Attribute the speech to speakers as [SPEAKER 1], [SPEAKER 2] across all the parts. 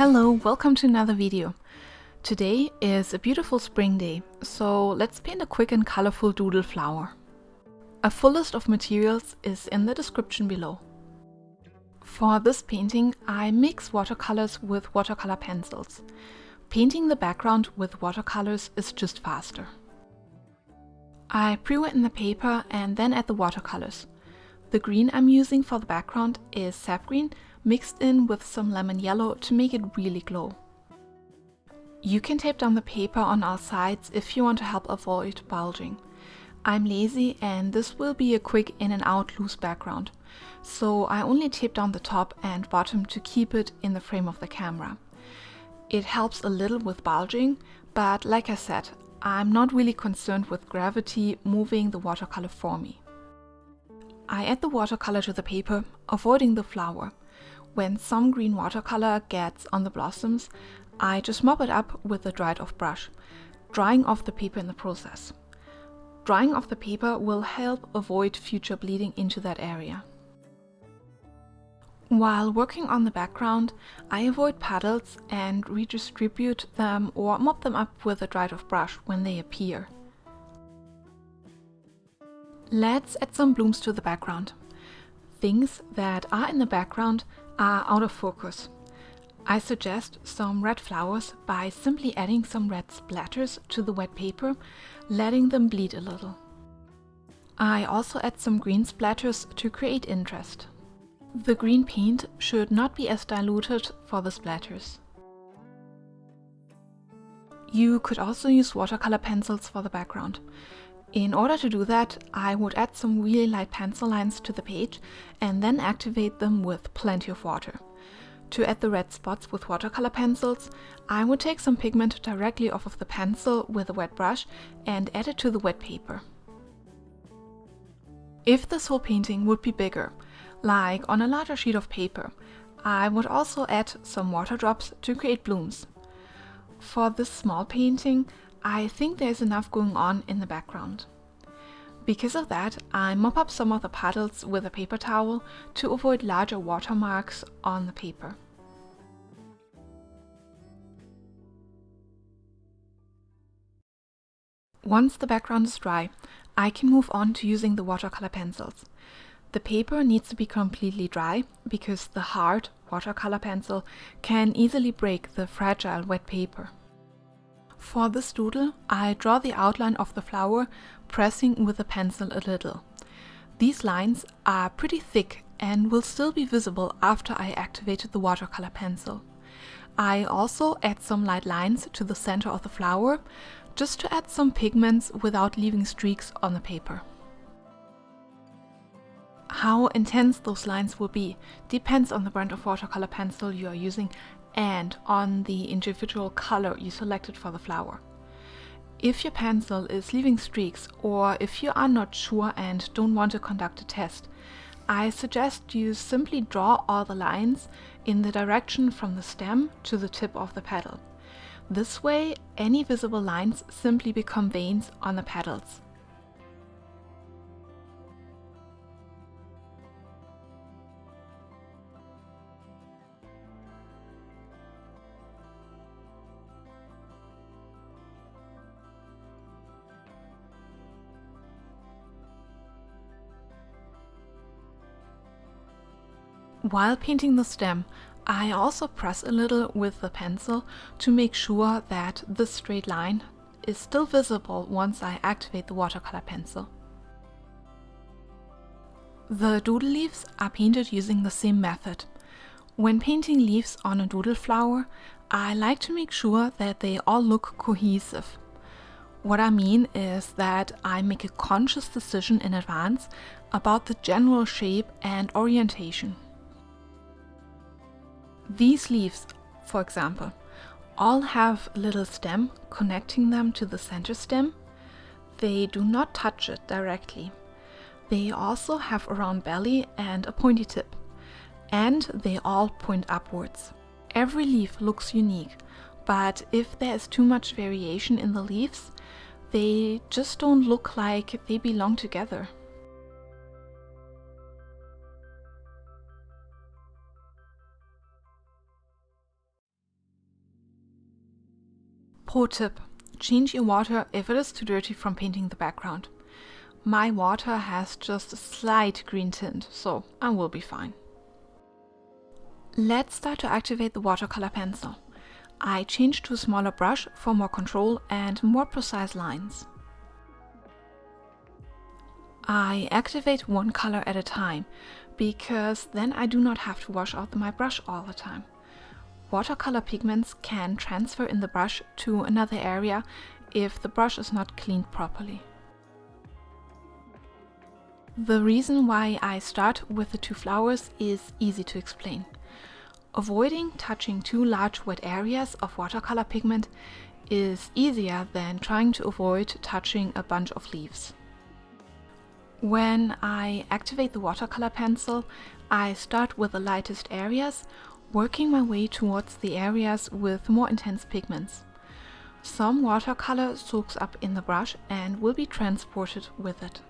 [SPEAKER 1] Hello, welcome to another video. Today is a beautiful spring day, so let's paint a quick and colorful doodle flower. A full list of materials is in the description below. For this painting, I mix watercolors with watercolor pencils. Painting the background with watercolors is just faster. I pre-wet the paper and then add the watercolors. The green I'm using for the background is sap green, mixed in with some lemon yellow to make it really glow. You can tape down the paper on all sides if you want to help avoid bulging. I'm lazy and this will be a quick in and out loose background, so I only tape down the top and bottom to keep it in the frame of the camera. It helps a little with bulging, but like I said, I'm not really concerned with gravity moving the watercolor for me. I add the watercolor to the paper, avoiding the flower. When some green watercolor gets on the blossoms, I just mop it up with a dried off brush, drying off the paper in the process. Drying off the paper will help avoid future bleeding into that area. While working on the background, I avoid puddles and redistribute them or mop them up with a dried off brush when they appear. Let's add some blooms to the background. Things that are in the background are out of focus. I suggest some red flowers by simply adding some red splatters to the wet paper, letting them bleed a little. I also add some green splatters to create interest. The green paint should not be as diluted for the splatters. You could also use watercolor pencils for the background. In order to do that, I would add some really light pencil lines to the page and then activate them with plenty of water. To add the red spots with watercolor pencils, I would take some pigment directly off of the pencil with a wet brush and add it to the wet paper. If this whole painting would be bigger, like on a larger sheet of paper, I would also add some water drops to create blooms. For this small painting, I think there's enough going on in the background. Because of that, I mop up some of the puddles with a paper towel to avoid larger watermarks on the paper. Once the background is dry, I can move on to using the watercolor pencils. The paper needs to be completely dry because the hard watercolor pencil can easily break the fragile wet paper. For this doodle, I draw the outline of the flower, pressing with the pencil a little. These lines are pretty thick and will still be visible after I activated the watercolor pencil. I also add some light lines to the center of the flower, just to add some pigments without leaving streaks on the paper. How intense those lines will be depends on the brand of watercolor pencil you are using and on the individual color you selected for the flower. If your pencil is leaving streaks or if you are not sure and don't want to conduct a test, I suggest you simply draw all the lines in the direction from the stem to the tip of the petal. This way, any visible lines simply become veins on the petals. While painting the stem, I also press a little with the pencil to make sure that this straight line is still visible once I activate the watercolor pencil. The doodle leaves are painted using the same method. When painting leaves on a doodle flower, I like to make sure that they all look cohesive. What I mean is that I make a conscious decision in advance about the general shape and orientation. These leaves, for example, all have a little stem connecting them to the center stem. They do not touch it directly. They also have a round belly and a pointy tip, and they all point upwards. Every leaf looks unique, but if there is too much variation in the leaves, they just don't look like they belong together. Pro tip: change your water if it is too dirty from painting the background. My water has just a slight green tint, so I will be fine. Let's start to activate the watercolor pencil. I changed to a smaller brush for more control and more precise lines. I activate one color at a time, because then I do not have to wash out my brush all the time. Watercolor pigments can transfer in the brush to another area if the brush is not cleaned properly. The reason why I start with the two flowers is easy to explain. Avoiding touching two large wet areas of watercolor pigment is easier than trying to avoid touching a bunch of leaves. When I activate the watercolor pencil, I start with the lightest areas, working my way towards the areas with more intense pigments. Some watercolor soaks up in the brush and will be transported with it.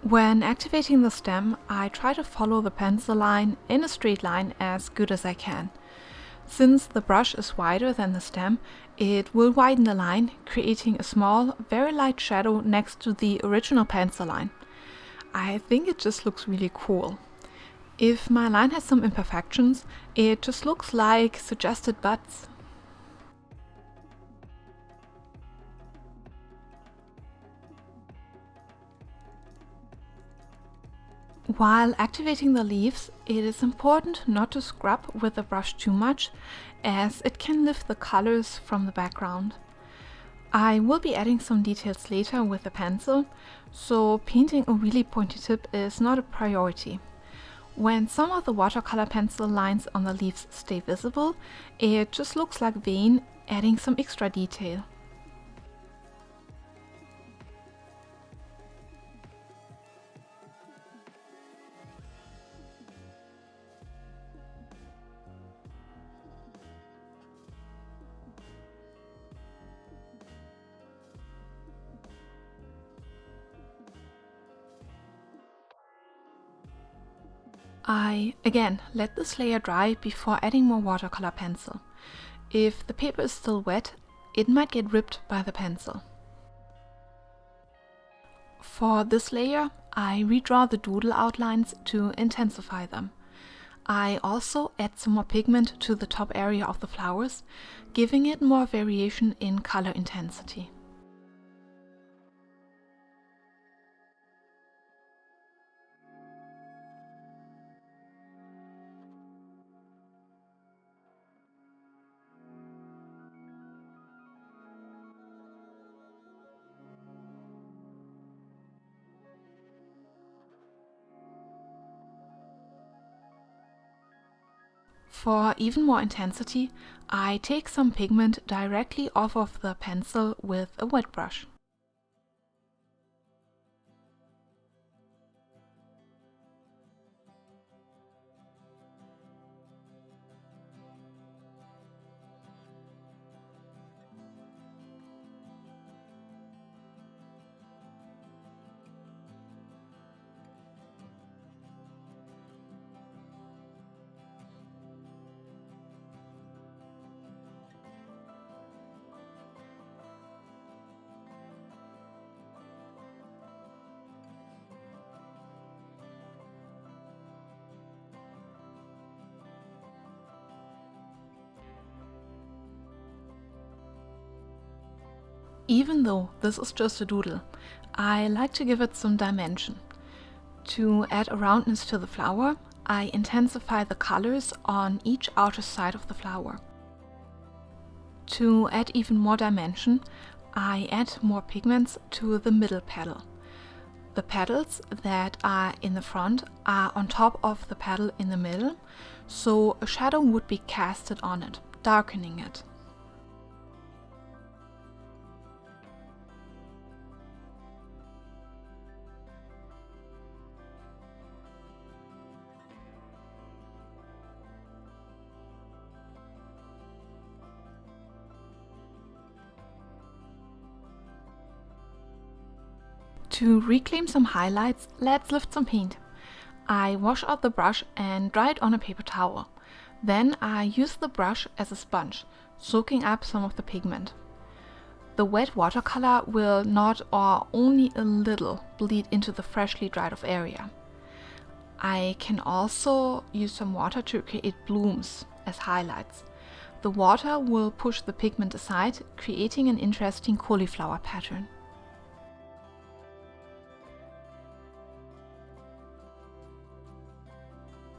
[SPEAKER 1] When activating the stem, I try to follow the pencil line in a straight line as good as I can. Since the brush is wider than the stem, it will widen the line, creating a small, very light shadow next to the original pencil line. I think it just looks really cool. If my line has some imperfections, it just looks like suggested buds. While activating the leaves, it is important not to scrub with the brush too much, as it can lift the colors from the background. I will be adding some details later with the pencil, so painting a really pointy tip is not a priority. When some of the watercolor pencil lines on the leaves stay visible, it just looks like vein, adding some extra detail. I again let this layer dry before adding more watercolor pencil. If the paper is still wet, it might get ripped by the pencil. For this layer, I redraw the doodle outlines to intensify them. I also add some more pigment to the top area of the flowers, giving it more variation in color intensity. For even more intensity, I take some pigment directly off of the pencil with a wet brush. Even though this is just a doodle, I like to give it some dimension. To add a roundness to the flower, I intensify the colors on each outer side of the flower. To add even more dimension, I add more pigments to the middle petal. The petals that are in the front are on top of the petal in the middle, so a shadow would be casted on it, darkening it. To reclaim some highlights, let's lift some paint. I wash out the brush and dry it on a paper towel. Then I use the brush as a sponge, soaking up some of the pigment. The wet watercolor will not or only a little bleed into the freshly dried off area. I can also use some water to create blooms as highlights. The water will push the pigment aside, creating an interesting cauliflower pattern.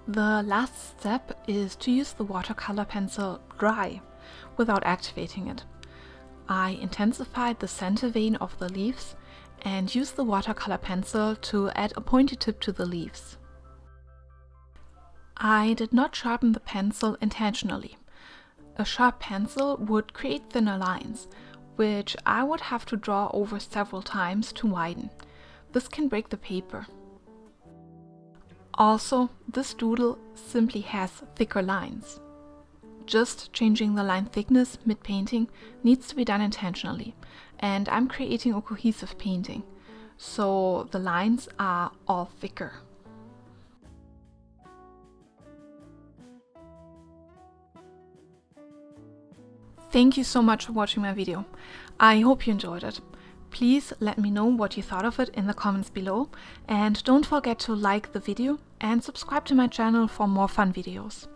[SPEAKER 1] The last step is to use the watercolor pencil dry, without activating it. I intensified the center vein of the leaves and used the watercolor pencil to add a pointy tip to the leaves. I did not sharpen the pencil intentionally. A sharp pencil would create thinner lines, which I would have to draw over several times to widen. This can break the paper. Also, this doodle simply has thicker lines. Just changing the line thickness mid-painting needs to be done intentionally, and I'm creating a cohesive painting, so the lines are all thicker. Thank you so much for watching my video. I hope you enjoyed it. Please let me know what you thought of it in the comments below, and don't forget to like the video and subscribe to my channel for more fun videos.